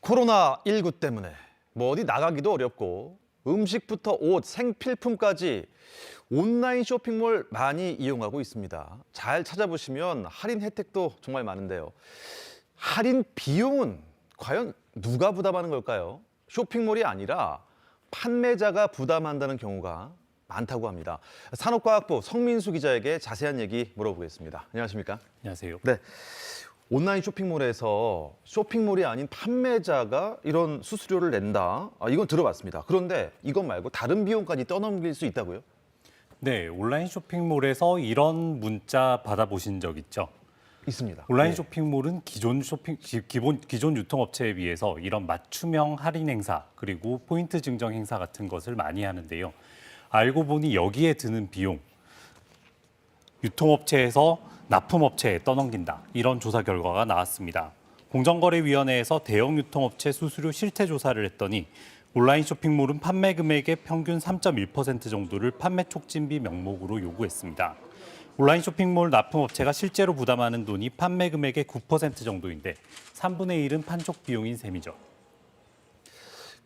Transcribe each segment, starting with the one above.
코로나19 때문에 뭐 어디 나가기도 어렵고 음식부터 옷, 생필품까지 온라인 쇼핑몰 많이 이용하고 있습니다. 잘 찾아보시면 할인 혜택도 정말 많은데요. 할인 비용은 과연 누가 부담하는 걸까요? 쇼핑몰이 아니라 판매자가 부담한다는 경우가 많다고 합니다. 산업과학부 성민수 기자에게 자세한 얘기 물어보겠습니다. 안녕하십니까? 안녕하세요. 네. 온라인 쇼핑몰에서 쇼핑몰이 아닌 판매자가 이런 수수료를 낸다. 이건 들어봤습니다. 그런데 이것 말고 다른 비용까지 떠넘길 수 있다고요? 네, 온라인 쇼핑몰에서 이런 문자 받아보신 적 있죠? 있습니다. 온라인 네. 쇼핑몰은 기존 유통업체에 비해서 이런 맞춤형 할인 행사 그리고 포인트 증정 행사 같은 것을 많이 하는데요. 알고 보니 여기에 드는 비용, 유통업체에서 납품업체에 떠넘긴다. 이런 조사 결과가 나왔습니다. 공정거래위원회에서 대형 유통업체 수수료 실태 조사를 했더니 온라인 쇼핑몰은 판매 금액의 평균 3.1% 정도를 판매 촉진비 명목으로 요구했습니다. 온라인 쇼핑몰 납품업체가 실제로 부담하는 돈이 판매 금액의 9% 정도인데 3분의 1은 판촉 비용인 셈이죠.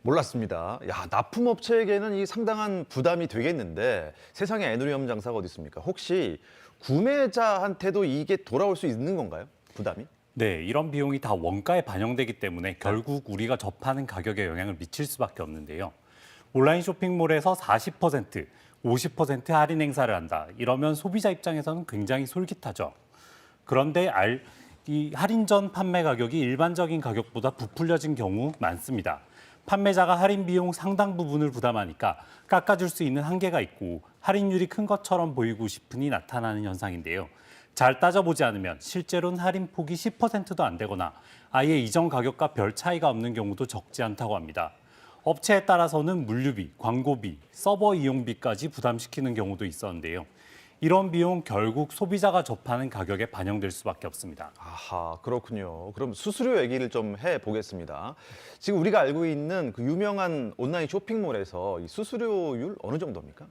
몰랐습니다. 납품업체에게는 이 상당한 부담이 되겠는데 세상에 애누리엄 장사가 어디 있습니까? 혹시 구매자한테도 이게 돌아올 수 있는 건가요? 부담이? 네, 이런 비용이 다 원가에 반영되기 때문에 결국 우리가 접하는 가격에 영향을 미칠 수밖에 없는데요. 온라인 쇼핑몰에서 40%, 50% 할인 행사를 한다. 이러면 소비자 입장에서는 굉장히 솔깃하죠. 그런데 이 할인 전 판매 가격이 일반적인 가격보다 부풀려진 경우 많습니다. 판매자가 할인 비용 상당 부분을 부담하니까 깎아줄 수 있는 한계가 있고 할인율이 큰 것처럼 보이고 싶으니 나타나는 현상인데요. 잘 따져보지 않으면 실제로는 할인 폭이 10%도 안 되거나 아예 이전 가격과 별 차이가 없는 경우도 적지 않다고 합니다. 업체에 따라서는 물류비, 광고비, 서버 이용비까지 부담시키는 경우도 있었는데요. 이런 비용 결국 소비자가 접하는 가격에 반영될 수밖에 없습니다. 아하, 그렇군요. 그럼 수수료 얘기를 좀 해보겠습니다. 지금 우리가 알고 있는 그 유명한 온라인 쇼핑몰에서 이 수수료율 어느 정도입니까?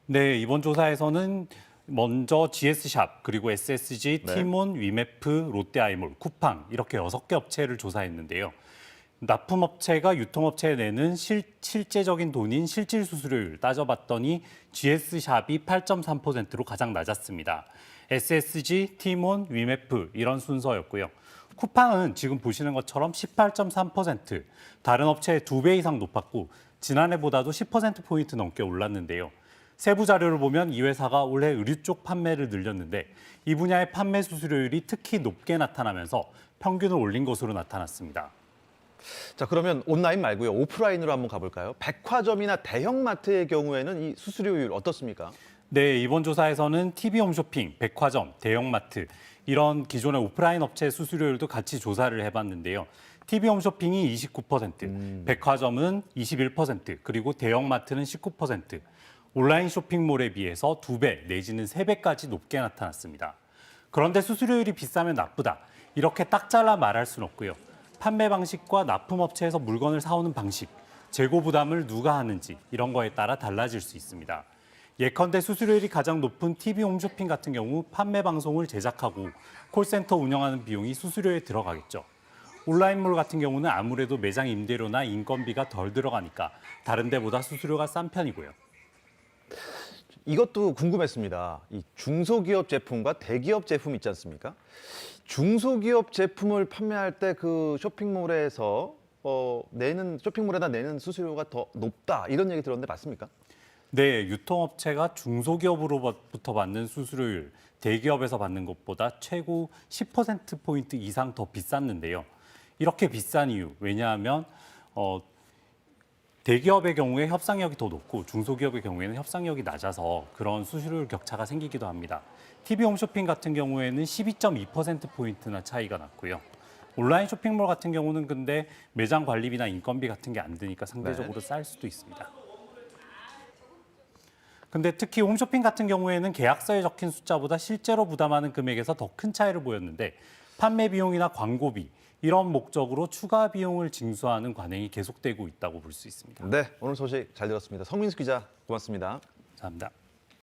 네, 이번 조사에서는 먼저 GS샵, 그리고 SSG, 네. 티몬, 위메프, 롯데아이몰, 쿠팡 이렇게 6개 업체를 조사했는데요. 납품업체가 유통업체에 내는 실제적인 돈인 실질 수수료율 따져봤더니 GS샵이 8.3%로 가장 낮았습니다. SSG, 티몬, 위메프 이런 순서였고요. 쿠팡은 지금 보시는 것처럼 18.3%, 다른 업체의 2배 이상 높았고 지난해보다도 10%포인트 넘게 올랐는데요. 세부 자료를 보면 이 회사가 올해 의류 쪽 판매를 늘렸는데 이 분야의 판매 수수료율이 특히 높게 나타나면서 평균을 올린 것으로 나타났습니다. 자, 그러면 온라인 말고요. 오프라인으로 한번 가볼까요? 백화점이나 대형마트의 경우에는 이 수수료율 어떻습니까? 네, 이번 조사에서는 TV 홈쇼핑, 백화점, 대형마트 이런 기존의 오프라인 업체 수수료율도 같이 조사를 해봤는데요. TV 홈쇼핑이 29%, 백화점은 21%, 그리고 대형마트는 19%. 온라인 쇼핑몰에 비해서 2배 내지는 3배까지 높게 나타났습니다. 그런데 수수료율이 비싸면 나쁘다. 이렇게 딱 잘라 말할 수는 없고요. 판매 방식과 납품업체에서 물건을 사오는 방식, 재고 부담을 누가 하는지 이런 거에 따라 달라질 수 있습니다. 예컨대 수수료율이 가장 높은 TV 홈쇼핑 같은 경우 판매 방송을 제작하고 콜센터 운영하는 비용이 수수료에 들어가겠죠. 온라인몰 같은 경우는 아무래도 매장 임대료나 인건비가 덜 들어가니까 다른 데보다 수수료가 싼 편이고요. 이것도 궁금했습니다. 이 중소기업 제품과 대기업 제품 있지 않습니까? 중소기업 제품을 판매할 때 그 쇼핑몰에서 쇼핑몰에다 내는 수수료가 더 높다 이런 얘기 들었는데 맞습니까? 네, 유통업체가 중소기업으로부터 받는 수수료율, 대기업에서 받는 것보다 최고 10%포인트 이상 더 비쌌는데요. 이렇게 비싼 이유, 왜냐하면 대기업의 경우에 협상력이 더 높고 중소기업의 경우에는 협상력이 낮아서 그런 수수료율 격차가 생기기도 합니다. TV 홈쇼핑 같은 경우에는 12.2%포인트나 차이가 났고요. 온라인 쇼핑몰 같은 경우는 근데 매장 관리비나 인건비 같은 게 안 드니까 상대적으로 쌀 수도 있습니다. 근데 특히 홈쇼핑 같은 경우에는 계약서에 적힌 숫자보다 실제로 부담하는 금액에서 더 큰 차이를 보였는데 판매 비용이나 광고비 이런 목적으로 추가 비용을 징수하는 관행이 계속되고 있다고 볼 수 있습니다. 네, 오늘 소식 잘 들었습니다. 성민수 기자 고맙습니다. 감사합니다.